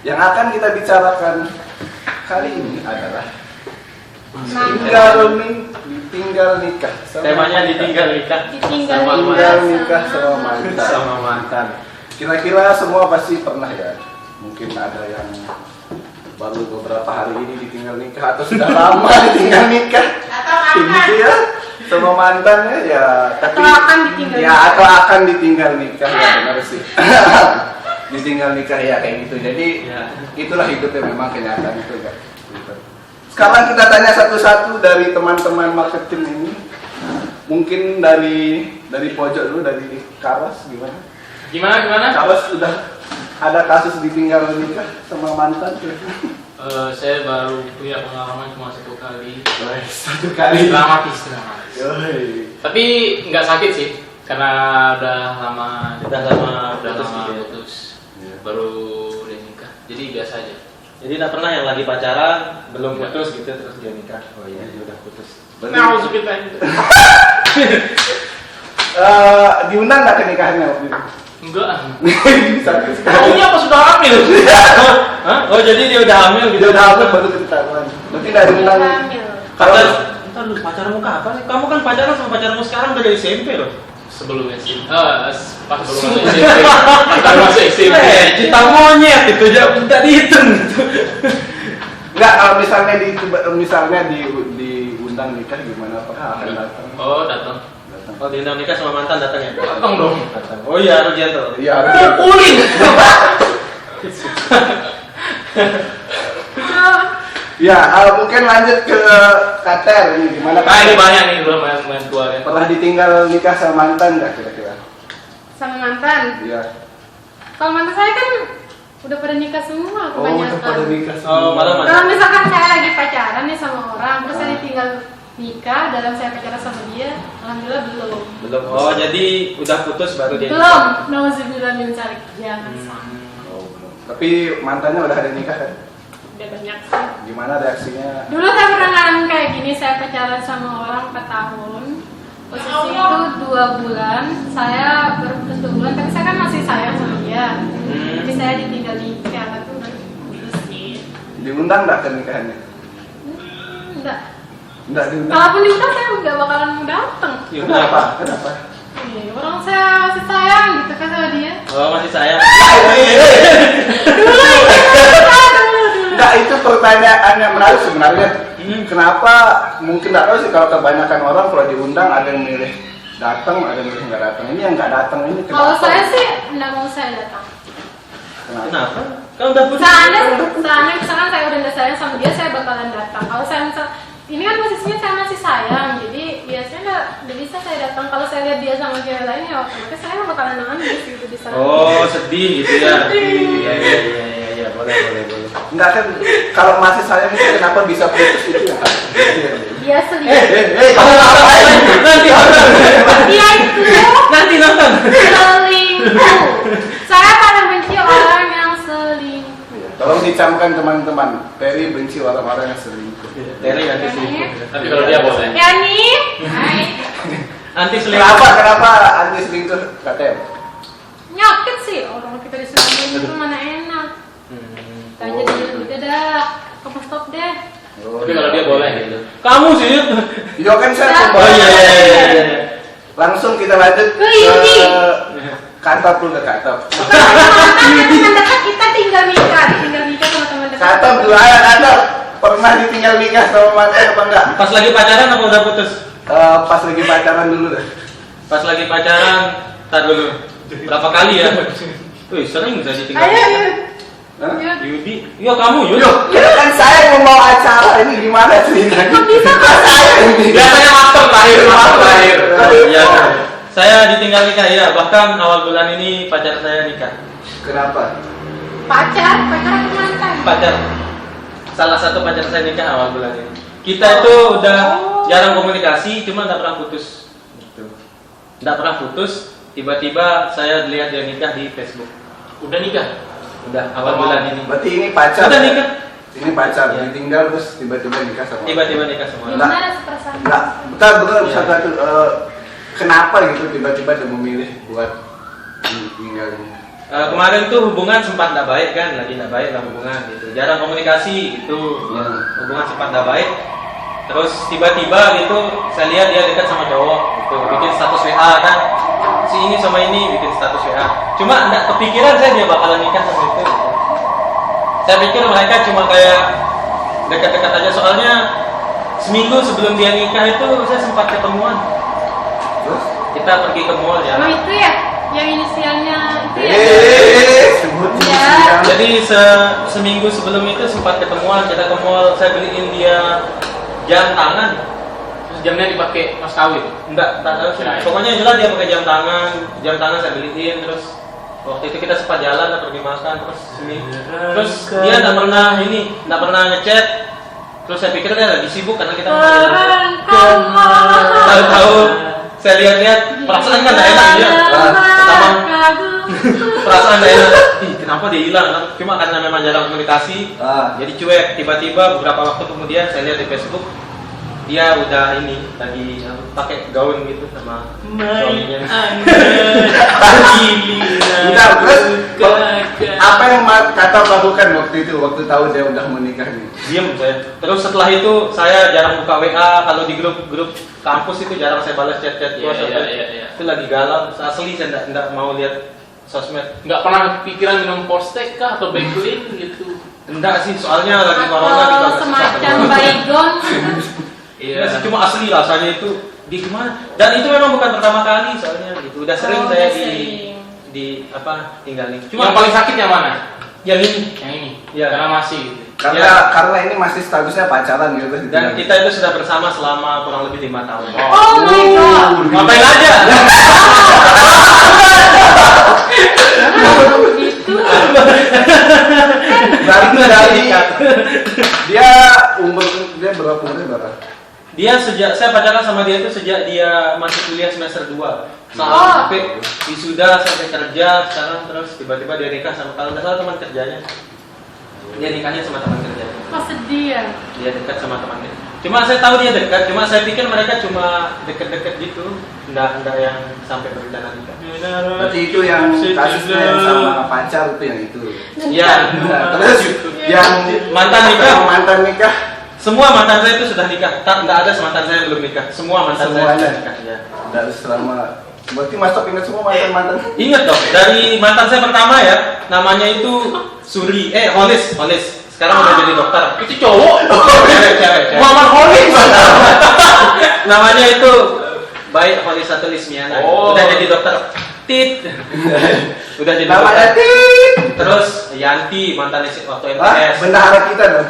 Yang akan kita bicarakan kali ini adalah ditinggal nikah. Temanya ditinggal nikah. Ditinggal nikah sama mantan. Kira-kira semua pasti pernah ya. Mungkin ada yang baru beberapa hari ini ditinggal nikah atau sudah lama ditinggal nikah. Gitu ya. Sama mantannya ya, tapi atau akan ditinggal nikah ya, benar sih. Ditinggal nikah ya kayak gitu. Jadi itulah hidupnya, memang kenyataan itu kan. Sekarang kita tanya satu-satu dari teman-teman marketing ini. Mungkin dari pojok dulu, dari Karas gimana? Gimana? Karas sudah ada kasus ditinggal nikah sama mantan? Saya baru punya pengalaman cuma 1 kali. Satu kali. Dramatis. Tapi nggak sakit sih, karena udah lama putus. Baru udah nikah. Jadi biasa aja. Jadi tidak pernah yang lagi pacaran belum putus gitu terus dia nikah. Oh iya, dia udah putus. Mau sekitar. Diundang nggak ke nikahnya waktu itu? Enggak. Tahunya apa sudah hamil? Hah? Oh jadi dia udah hamil gitu? Dia udah hamil baru ketahuan. Berarti nggak diundang. Kalau entar lu pacarmu kapan? Kamu kan pacaran sama pacarmu sekarang dari SMP loh. Sebelum SMP. Pas sebelum SMP. Pas masih SMP. Cinta monyet itu aja tidak dihitung. Enggak, kalau misalnya diundang nikah gimana? Apakah akan datang? Oh, datang. Oh, diundang nikah sama mantan datang ya? Datang dong. Oh iya, harus gentle. Iya, harus. Pukulin. Ya, mungkin lanjut ke Kater ini gimana? Ini banyak nih belum main keluarga. Pernah ditinggal nikah sama mantan nggak kira-kira? Sama mantan? Iya. Kalau mantan saya kan udah pada nikah semua kebanyakan. Udah pada nikah semua. Oh, malah mantan. Kalau misalkan saya lagi pacaran nih sama orang, terus saya ditinggal nikah dalam saya pacaran sama dia, alhamdulillah belum. Oh, jadi udah putus baru dia belum. Nauzubillah min dzalik. Jangan sampai. Oh, belum. Tapi mantannya udah ada nikah kan? Udah banyak sih. Gimana reaksinya? Dulu saya pernah ngalamin kayak gini, saya pacaran sama orang 4 tahun. Posisi itu 2 bulan, saya baru putus 2 bulan, tapi saya kan masih sayang sama dia. Jadi saya ditinggal nikah, tapi udah putus sih. Diundang nggak ke nikahnya? Enggak. Nggak diundang. Kalaupun diundang saya nggak bakalan datang. Kenapa? Kenapa? Orang saya masih sayang gitu kan sama dia. Oh, masih sayang. Dulu. Enggak, itu pertanyaannya menarik sebenarnya. Kenapa? Mungkin nggak tahu sih, kalau kebanyakan orang kalau diundang ada yang milih datang, ada yang milih nggak datang. Ini yang nggak datang ini kenapa? Kalau saya sih nggak mau saya datang. Kenapa? Kan udah putus. Seandainya misalkan saya udah nggak sayang sama dia, saya bakalan datang. Kalau saya misal ini kan posisinya saya masih sayang, jadi biasanya nggak bisa saya datang. Kalau saya lihat dia sama cewek lain ya otomatis saya bakalan nangis gitu di sana. Oh, sedih gitu ya. Sedih. Iya, boleh. Enggak kan, kalau masih sayang itu kenapa bisa putus itu ya? Dia selingkuh. Dia itu Nanti nonton. selingkuh. Saya paling benci orang yang selingkuh. Tolong dicamkan teman-teman, Terry benci orang-orang yang selingkuh. Terry nanti selingkuh. Tapi kalau dia boleh. Yani, hai. Anti selingkuh. Kenapa anti selingkuh, Kater? Nyakit sih orang kita diselingkuhin itu mana enak. Tanya dia dadah, kamu stop deh. Tapi kalau dia boleh gitu. Kamu sih. Iya kan saya Nah. coba. Iya. Langsung kita lanjut Ke Yudi. kantor dulu, ke kantor. Teman dekat kita tinggal nikah sama teman dekat. Kantor dulu aja, kantor. Pernah ditinggal nikah sama mantan apa enggak? Pas lagi pacaran apa udah putus? Pas lagi pacaran dulu deh. Pas lagi pacaran, tar dulu. Berapa kali ya? Wih, sering bisa ditinggal. Ayo. Hah? Yudi, iya kamu Yudi. Kan saya yang mau acara ini gimana ceritanya? Kok bisa kan? Saya yang Biasanya aktor lahir. Iya. Saya ditinggal nikah ya, bahkan awal bulan ini pacar saya nikah. Kenapa? Pacar atau mantan? Pacar. Salah satu pacar saya nikah awal bulan ini. Kita itu udah jarang komunikasi, cuma nggak pernah putus. Gitu. Nggak pernah putus. Tiba-tiba saya lihat dia nikah di Facebook. Udah nikah? Udah awal bulan ini. Berarti ini pacar. Udah nikah. Ini pacar, Ya. ditinggal terus tiba-tiba nikah sama. Tiba-tiba nikah semua. Gimana ada perasaan? Enggak, betul Iya. satu kenapa gitu tiba-tiba dia memilih buat tinggal ini? kemarin tuh hubungan sempat tidak baik kan, lagi tidak baik lah hubungan gitu, jarang komunikasi gitu, hubungan sempat tidak baik. Terus tiba-tiba gitu saya lihat dia dekat sama cowok gitu, bikin status WA kan, si ini sama ini bikin status WA. Cuma nggak kepikiran saya dia bakalan nikah sama itu. Gitu. Saya pikir mereka cuma kayak dekat-dekat aja, soalnya seminggu sebelum dia nikah itu saya sempat ketemuan. Terus? Kita pergi ke mall ya. Oh itu ya, yang inisialnya itu ya. Sebutin Ya. siang. Jadi seminggu sebelum itu sempat ketemuan, kita ke mall, saya beliin dia jam tangan. Terus jamnya dipakai mas kawin. Enggak, tak tahu sih. Ya, ya. Pokoknya yang jelas dia pakai jam tangan saya beliin. Terus waktu itu kita sempat jalan, pergi makan, terus dia nggak pernah ngechat. Terus saya pikir dia lagi sibuk karena kita mau jalan. Tahu-tahu saya lihat-lihat, perasaan kan nggak enak dia. Pertama perasaan nggak enak. Ih, kenapa dia hilang? Cuma karena memang jarang komunikasi. Jadi cuek. Tiba-tiba beberapa waktu kemudian saya lihat di Facebook dia udah lagi pakai gaun gitu sama suaminya. Bentar, terus apa yang kata lakukan waktu tahu dia udah menikah nih? Diam saya. Terus setelah itu saya jarang buka WA, kalau di grup kampus itu jarang saya balas chat-chat. Iya. Itu lagi galau. Asli saya enggak mau lihat sosmed. Nggak pernah kepikiran minum Postek kah atau Backlink gitu? Enggak sih, soalnya lagi corona Atau kita semacam baygon. Iya, cuma asli rasanya itu di gimana? Dan itu memang bukan pertama kali soalnya gitu. Udah sering saya tinggalin. Cuma yang paling sakit yang mana? Yang ini. Yang ini. Iya. Karena masih gitu. Karena ini masih statusnya pacaran gitu. Dan kita itu sudah bersama selama kurang lebih 5 tahun. Oh my god. Ngapain aja? Gitu. Berarti dia berapa umurnya berapa? Dia saya pacaran sama dia itu sejak dia masih kuliah semester 2. Sampai wisuda, sampai kerja, sekarang terus tiba-tiba dia nikah sama, kalau nggak salah teman kerjanya. Dia nikahnya sama teman kerjanya. Kok sedih ya? Dia dekat sama temannya. Cuma saya tahu dia dekat, cuma saya pikir mereka cuma deket-deket gitu, enggak yang sampai berencana nikah. Berarti itu yang kasusnya yang sama pacar itu yang itu. Iya. Nah, terus yang mantan nikah. Semua mantan saya itu sudah nikah. Enggak ada mantan saya yang belum nikah. Semua mantan saya sudah nikah. Ya. Dari selama berarti Mas ingat semua mantan. Ingat dong, dari mantan saya pertama ya, namanya itu Holis. Sekarang udah jadi dokter. Itu cowok. Cewek. Muhammad Holis. Namanya itu Baik Holisatu Lismiana. Udah jadi dokter. Udah jadi namanya dokter. Terus Yanti mantan waktu MTS. Bendahara kita dong.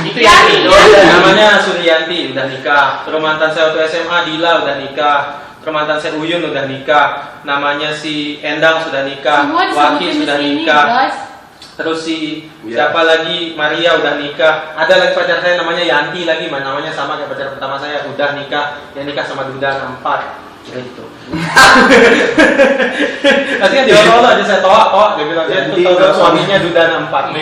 Itu Yanti. Namanya Suryanti udah nikah. Terus mantan saya waktu SMA Dila udah nikah. Terus mantan saya Uyun udah nikah. Namanya si Endang sudah nikah. Semua Waki disebutin sudah di sini, nikah. guys. Terus siapa lagi, Maria udah nikah. Ada lagi pacar saya namanya Yanti lagi, namanya sama kayak pacar pertama saya, udah nikah. Yang nikah sama Duda 4. Gitu. Nanti kan diolok aja saya toak, dia bilang dia tuh tahu suaminya Duda 4.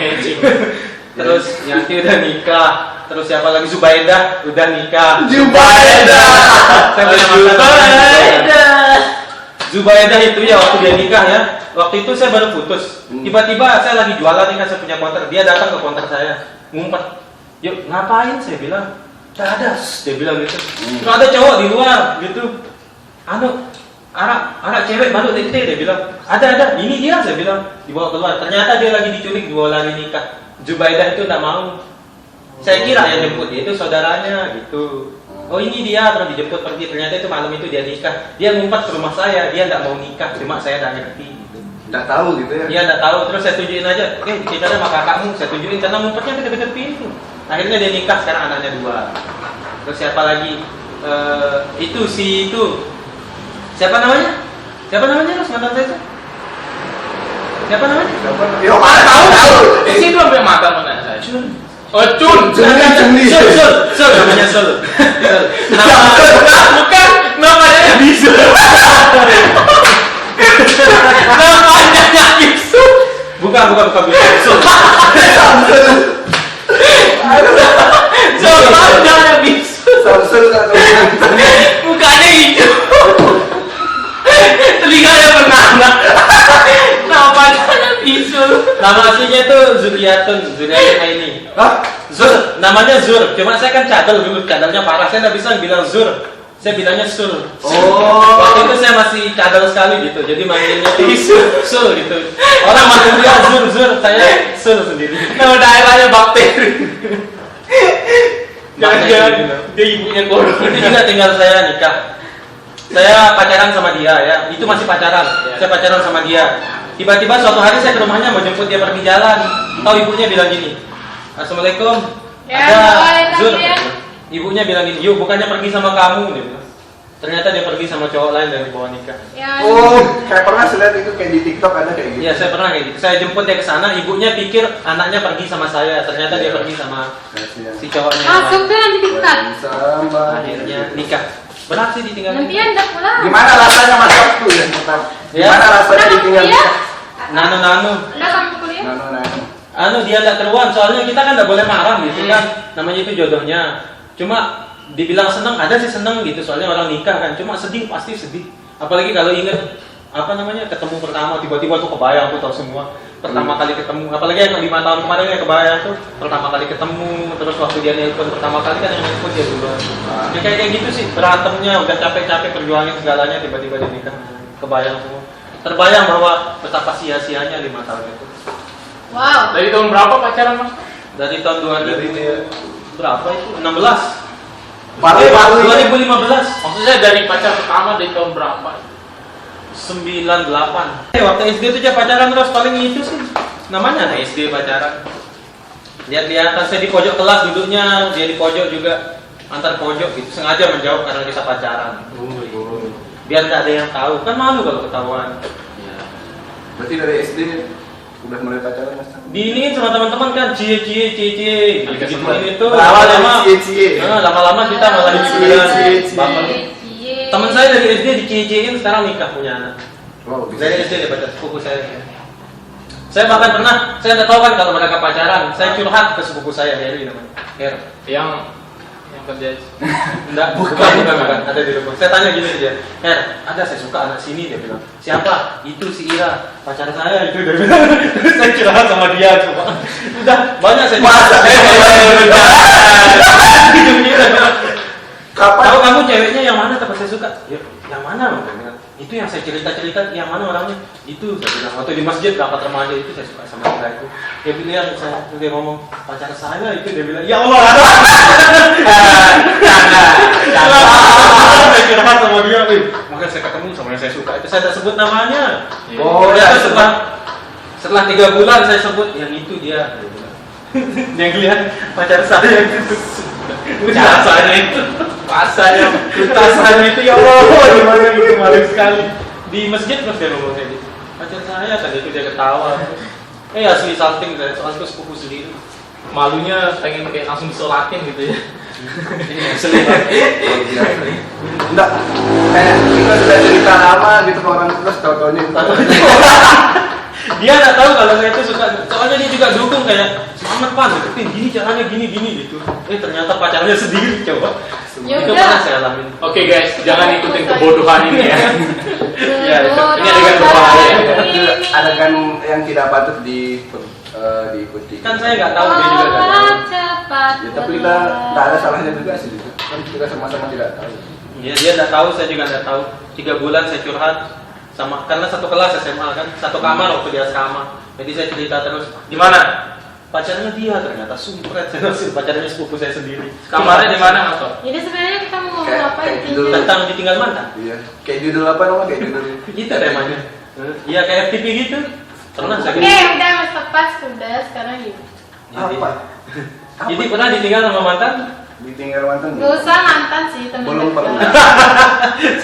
Terus Yanti udah nikah. Terus siapa lagi, Zubaidah udah nikah. Saya punya mantan Zubaidah itu ya waktu dia nikah ya. Waktu itu saya baru putus. Tiba-tiba saya lagi jualan nih kan, saya punya konter. Dia datang ke konter saya, ngumpet. Yuk ngapain? Saya bilang, tak ada. Dia bilang gitu. Terus ada cowok di luar gitu. Anak cewek baru TT. Dia bilang, ada. Ini dia, saya bilang. Dibawa keluar. Ternyata dia lagi diculik 2 lagi nikah. Zubaidah itu tidak mau. Saya kira yang jemput dia itu saudaranya gitu. Oh ini dia, pernah dijemput pergi. Ternyata itu malam itu dia nikah. Dia ngumpet ke rumah saya. Dia tidak mau nikah. Cuma saya tidak ngerti. Nggak tahu gitu ya? Iya nggak tahu, terus saya tunjukin aja, kita ada sama kakakmu, saya tunjukin karena ngumpetnya deket-deket pintu. Akhirnya dia nikah, sekarang anaknya 2. Terus siapa lagi? Itu siapa namanya? Terus mantan saya itu? Siapa namanya? Yo, tahu. Isi itu sampai mata mana saya. Cun. Oh Cun. Sul, namanya Sul. Bukan namanya bisa. Namanya Yusuf. Bukan Sul. Namanya bisa. Samsul nggak tahu. Mukanya hijau. Telinganya bernama. Namanya Nama aslinya itu Zuriatun ini. Hah? Zur, namanya Zur. Cuma saya kan cadel dulu, cadelnya parah. Saya nggak bisa bilang Zur. Saya bilangnya Sul. Oh. Waktu itu saya masih cadel sekali gitu. Jadi manggilnya tuh Sul gitu. Orang manggil dia Zur, saya Sul sendiri. Nama daerahnya bakteri. Jangan-jangan Gitu. dia ibunya corona. Itu juga tinggal saya nikah. Saya pacaran sama dia ya. Itu masih pacaran. Saya pacaran sama dia. Tiba-tiba suatu hari saya ke rumahnya mau jemput dia pergi jalan. Tahu ibunya bilang gini. Assalamualaikum. Ya, Ada boleh, Zur. ya. Ibunya bilang gini, yuk bukannya pergi sama kamu. Dia bilang. Ternyata dia pergi sama cowok lain dari bawah nikah. Ya, Oh, kayak pernah saya lihat itu kayak di TikTok ada kayak gitu. Iya, saya pernah kayak gitu. Saya jemput dia ke sana, ibunya pikir anaknya pergi sama saya. Ternyata dia pergi sama Kasihan. si cowoknya. masuk tuh nanti tingkat. Sama. Akhirnya nikah. Berat sih ditinggal. Nanti anda pulang. Gimana rasanya Mas Sabtu ya? Gimana rasanya ditinggal? Ya. Nano. Udah sampai kuliah? Nano. Dia nggak keruan, soalnya kita kan nggak boleh marah gitu kan. Namanya itu jodohnya. Cuma dibilang seneng, ada sih seneng gitu. Soalnya orang nikah kan. Cuma sedih, pasti sedih. Apalagi kalau inget ketemu pertama, tiba-tiba tuh kebayang tuh tahu semua. Pertama kali ketemu, apalagi yang 5 tahun kemarin yang kebayang tuh pertama kali ketemu, terus waktu dia nelpon pertama kali kan yang nelpon dia duluan. Ya kayak gitu sih, berantemnya udah capek-capek perjuangin segalanya, tiba-tiba dia nikah, kebayang semua. Terbayang bahwa betapa sia-sianya 5 tahun itu. Wow. Dari tahun berapa pacaran Mas? Dari tahun 2000 berapa itu? 16. Baru-baru ini. 2015. Maksudnya dari pacar pertama dari tahun berapa? 98. Waktu SD itu aja pacaran terus paling itu sih. Namanya anak SD pacaran. Lihat-lihatan saya di pojok kelas duduknya, dia di pojok juga antar pojok gitu. Sengaja menjauh karena kita pacaran. Biar nggak ada yang tahu. Kan malu kalau ketahuan. Berarti dari SD udah mulai pacaran Mas? Diiniin sama teman-teman kan cie gitu ini tuh. Berawal dari cie-cie. Lama-lama kita malah Cie-cie. dicie. Teman saya dari SD dicie-ciein sekarang nikah punya anak. Wow, bisa. Dari SD dia pacar sepupu saya. Saya bahkan pernah, saya nggak tahu kan kalau mereka pacaran, saya curhat ke sepupu saya Heri namanya. Yang kerja. Enggak, bukan, ada di rumah. Saya tanya gini dia, ada saya suka anak sini, dia bilang. Siapa? Itu si Ira, pacar saya itu dia bilang. Terus saya curhat sama dia coba. Udah banyak saya Masa? Kapan? Tahu kamu ceweknya yang mana tempat saya suka? Ya, yang mana? Dia bilang. Itu yang saya cerita-cerita, yang mana orangnya? Itu saya bilang. Waktu di masjid rapat remaja itu saya suka sama dia itu. Dia bilang, dia ngomong pacar saya itu, dia bilang, ya Allah ada. Saya curhat sama dia, makanya saya ketemu sama yang saya suka itu saya tak sebut namanya. Oh, Ya, ya, setelah 3 bulan saya sebut yang itu dia. Yang lihat pacar saya itu. Rasanya itu, rasanya itu ya Allah, gimana itu malu sekali. Di masjid terus dia ngomong kayak gitu. Pacar saya tadi itu dia ketawa. Asli salting saya, soal itu sepupu sendiri. Malunya pengen kayak langsung disolatin gitu ya. Enggak. Kayak kita sudah cerita lama gitu ke orang terus tahu-taunya. Dia nggak tahu kalau saya itu suka, soalnya dia juga dukung kayak semangat Pan, deketin gini caranya gini gitu. Ternyata pacarnya sendiri coba. Ya Itu udah. pernah saya alamin. Oke guys, jangan ikutin kebodohan ini ya. Iya, ini adegan berbahaya. Adegan yang tidak patut diikuti. Kan saya nggak tahu dia juga nggak tahu. Cepat. Ya, tapi kita nggak ada salahnya juga sih. Kan kita sama-sama tidak tahu. Iya, dia nggak tahu, saya juga nggak tahu. 3 bulan saya curhat sama, karena satu kelas SMA kan, satu kamar waktu dia sama. Jadi saya cerita terus. Gimana? Pacarnya dia ternyata sumpret, pacarnya sepupu saya sendiri. Kamarnya di mana Mas? Jadi sebenarnya kita mau ngomong Kayak- apa kayak intinya? dulu. Tentang ditinggal mantan. Iya. Kayak judul apa namanya? Kayak judul. Itu temanya. Iya kayak FTP gitu. Pernah saya. Oke, udah Mas lepas, udah sekarang yuk. Jadi, Apa? jadi pernah ditinggal sama mantan? Ditinggal mantan? Gak usah mantan sih, temen Belum dekat. pernah.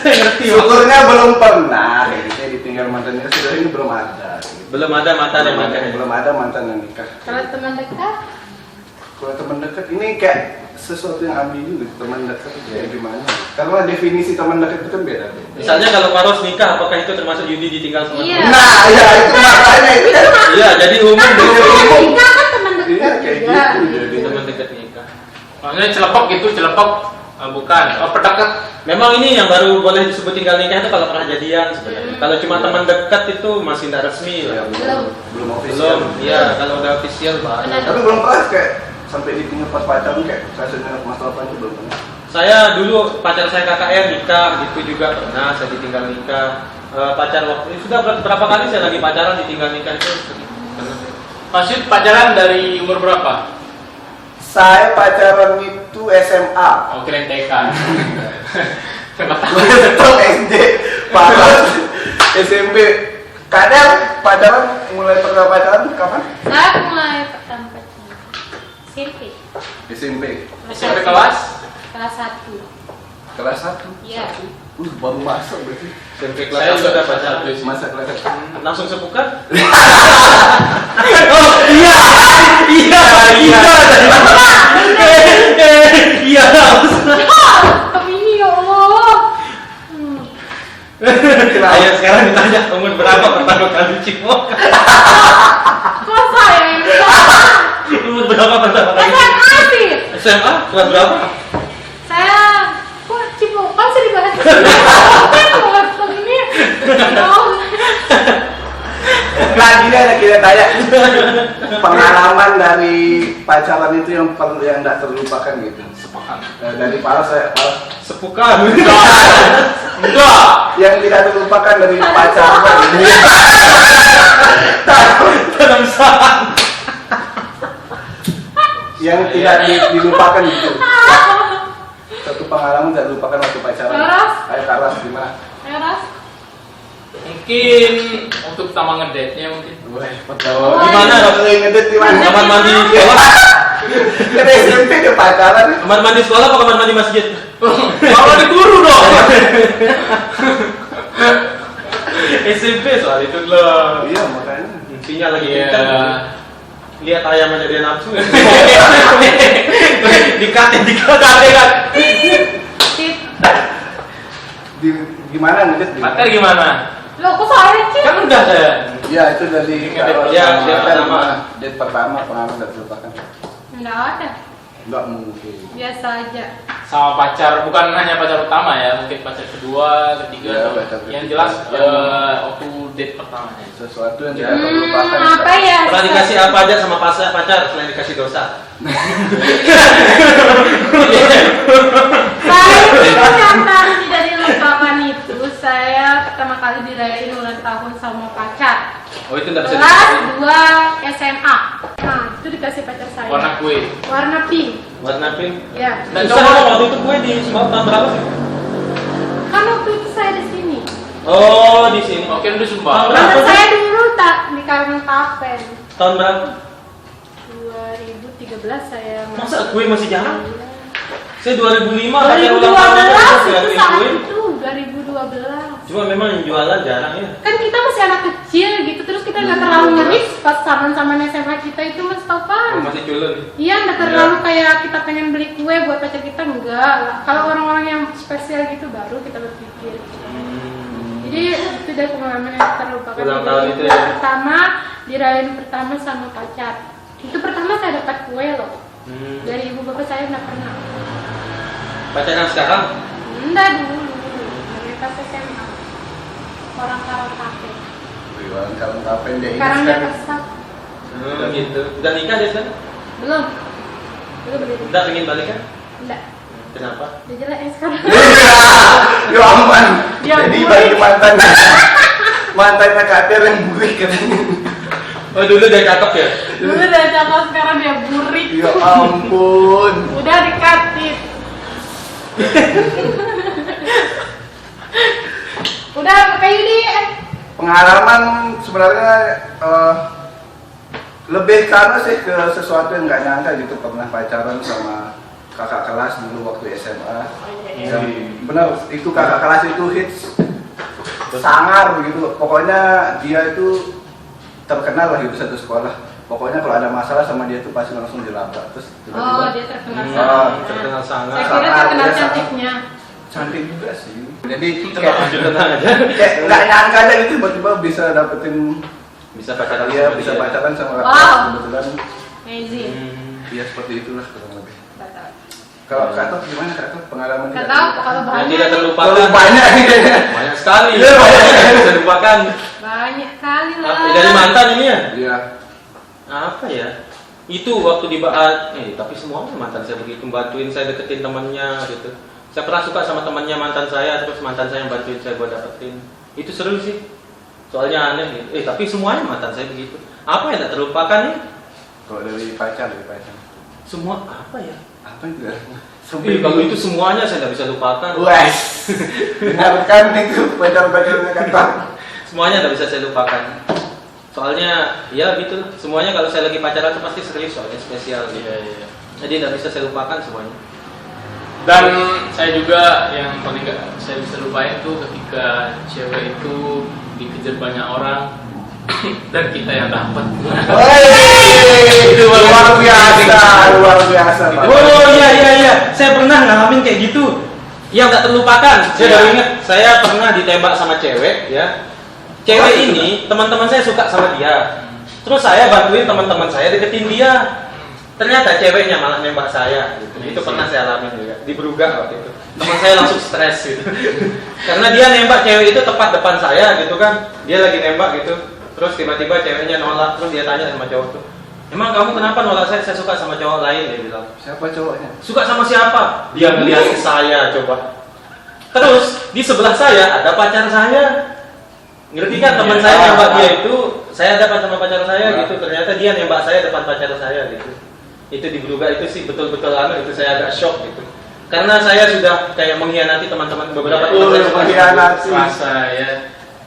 Saya ngerti. Syukurnya belum pernah. Kayak gitu, ditinggal mantannya sudah ini belum ada. Gitu. Belum ada mantan yang nikah. Belum ada mantan yang nikah. Kalau teman dekat, Kalau teman dekat ini kayak sesuatu yang ambigu gitu. Teman dekat itu kayak gimana? Karena definisi teman dekat itu kan beda. Misalnya kalau Maros nikah, apakah itu termasuk Yudi ditinggal sama Iya. teman? Nah, ya itu makanya itu. Iya, jadi umum kan gitu. teman nikah kan teman Iya dekat kayak juga. gitu. Jadi Teman dekat nikah. Maksudnya celepok gitu, celepok Bukan. Oh, pendekat. Memang ini yang baru boleh disebut tinggal nikah itu kalau pernah jadian sebenarnya. Kalau cuma teman dekat itu masih tidak resmi lah. Belum official. Belum, iya kalau udah official baru. Tapi belum pernah kayak sampai ditinggal pas pacaran kayak rasanya masalah apa itu belum pernah. Saya dulu pacar saya KKR nikah, itu juga pernah saya ditinggal nikah. Pacar waktu itu sudah berapa kali saya lagi pacaran ditinggal nikah itu pernah. Maksud pacaran dari umur berapa? Saya pacaran itu SMA. Oh, kirain TK. Betul SD, parah. SMP. Kadang pacaran mulai pertama pacaran kapan? Saya mulai pertama pacaran SMP. SMP. SMP kelas? Kelas 1. Kelas 1. Iya. Baru masuk berarti. SMP Saya kelas juga sudah pacaran. pacaran sih. Masa kelas 1. Langsung sepukan? Oh iya, iya, iya, iya, Tapi ini ya Allah. Ayo sekarang ditanya umur berapa pertama kali cimok? Kok saya yang Umur berapa pertama kali? SMA sih. SMA kelas berapa? Saya kok cipokan sih dibahas. Kan ini. Lagi kita tanya pengalaman dari pacaran itu yang tidak terlupakan gitu. Dari saya Sepukan. Enggak. yang tidak terlupakan dari pacaran ini. Dalam sah. Yang tidak dilupakan gitu. Satu pengalaman tidak dilupakan waktu pacaran. Karas? Ayo Karas gimana? Eras. Mungkin untuk pertama ngedate-nya mungkin. Gimana dok? Ngedit di mana? Kamar mandi sekolah? Kan SMP dia pacaran. Kamar mandi sekolah apa kamar mandi masjid? Kalau di guru dong. SMP soal itu lah. Iya makanya. Intinya lagi Iya. kencang. Lihat ayam aja dia nafsu. Dikatin. Tit. Gimana ngedit? Pacar gimana? Lo kok saya sih? Kan udah saya. Ya itu dari Ngedit. Ya, Karas. date pertama. Date pertama pengalaman tidak terlupakan. Enggak ada. Enggak mungkin. Biasa aja. Sama pacar, bukan hanya pacar utama ya, mungkin pacar kedua, ketiga, Ya, atau pacar yang ketiga. jelas waktu date pertamanya. Sesuatu yang tidak terlupakan. Apa ya? Pernah dikasih apa aja sama pacar selain dikasih dosa? Saya ternyata tidak dilupakan itu. Saya pertama kali dirayain ulang tahun sama pacar. Oh itu nggak bisa Kelas dikasih. 2 SMA. Nah, itu dikasih pacar saya. Warna kue. Warna pink. Warna pink. Ya. Dan Bisa cowok. waktu itu gue di tahun berapa sih? Kan waktu itu saya di sini. Oh di sini. Oke, udah sumpah. Berapa Karena sih? saya dulu tak di Karmen Kafen. Tahun berapa? 2013 saya Masa kue masih jarang? Saya 2005 2012 itu saat kue. itu 2012. Cuma memang yang jualan jarang ya. Kan kita masih anak kecil gitu, terus kita nggak terlalu ngeris pas zaman SMA kita itu Mas Oh, Topan. masih culun. Iya, nggak terlalu kayak kita pengen beli kue buat pacar kita, enggak. Kalau orang-orang yang spesial gitu baru kita berpikir. Jadi itu dari pengalaman yang terlupakan. Ulang tahun itu Yang ya? pertama dirayain pertama sama pacar. Itu pertama saya dapat kue loh. Dari ibu bapak saya nggak pernah. Pacaran sekarang? Enggak dulu. Dari pas SMA. Orang Karang Kafe. Orang Karang Kafe dia ini Sekarang dia sekarang. pesat. Gitu. Udah nikah dia sekarang? Belum. Belum. Udah pengen balikan? Enggak. Kenapa? Dia jelek ya sekarang. Ya aman. Dia Jadi burik. bagi mantannya Kater yang burik katanya. Oh dulu dia cakep ya? Dulu udah cakep, sekarang dia burik. Ya ampun. Udah dikatit. Udah kayak di Pengalaman sebenarnya lebih karena sih ke sesuatu yang nggak nyangka gitu, pernah pacaran sama kakak kelas dulu waktu SMA. Yang benar itu kakak kelas itu hits sangar begitu. Pokoknya dia itu terkenal lah di satu sekolah. Pokoknya kalau ada masalah sama dia itu pasti langsung dilabrak. Terus Oh, dia terkenal Hmm, sangat. terkenal sangat. Saya kira terkenal cantiknya. cantik juga sih. Jadi Tenang aja, tenang aja. kayak nggak nyangka aja gitu tiba-tiba bisa dapetin Bisa pacaran dia sama bisa dia. pacaran sama Wow. kebetulan Amazing. Hmm. dia seperti itulah kurang lebih. Batal. Kalau Kak Toh gimana Kak Toh pengalaman Nggak tahu kalau Yang banyak tidak nih. terlupakan. Terlalu banyak nih kayaknya. Banyak sekali. Iya, banyak. Tidak terlupakan. Banyak kali lah. Dari mantan ini ya? Iya. Apa ya? Itu waktu di tapi semuanya mantan saya begitu, bantuin saya deketin temannya gitu. Saya pernah suka sama temannya mantan saya, terus mantan saya yang bantuin saya buat dapetin. Itu seru sih. Soalnya aneh gitu. Tapi semuanya mantan saya begitu. Apa yang tak terlupakan nih? Kalau dari pacar. Semua apa ya? Apa itu ya? Kalau itu semuanya saya tidak bisa lupakan. Wes. Dengarkan itu pacar-pacarnya Kak Toh. Semuanya tidak bisa saya lupakan. Soalnya ya gitu. Semuanya kalau saya lagi pacaran itu pasti serius, soalnya spesial gitu. Iya. Jadi tidak bisa saya lupakan semuanya. Dan saya juga yang paling gak saya bisa lupain tuh ketika cewek itu dikejar banyak orang dan kita yang dapat. Itu luar biasa. Pak. Oh iya, saya pernah ngalamin kayak gitu. Yang tak terlupakan. Saya baru ingat, saya pernah ditembak sama cewek ya. Cewek ini teman-teman saya suka sama dia. Terus saya bantuin teman-teman saya deketin dia. Ternyata ceweknya malah nembak saya gitu. Itu pernah saya alamin juga di Brugga waktu itu. Teman saya langsung stres gitu. Karena dia nembak cewek itu tepat depan saya gitu kan. Dia lagi nembak gitu. Terus tiba-tiba ceweknya nolak, terus dia tanya sama cowok tuh, "Emang kamu kenapa nolak saya? Saya suka sama cowok lain," dia bilang. Siapa cowoknya? "Suka sama siapa?" Dia ngeliat ke saya coba. Terus di sebelah saya ada pacar saya. Ngerti kan teman saya nembak dia itu, saya dapat sama pacar saya gitu. Ternyata dia nembak saya depan pacar saya gitu. Itu di Brugga itu sih betul-betul itu saya agak shock gitu. Karena saya sudah kayak mengkhianati teman-teman beberapa teman saya. Mengkhianati. Masa ya.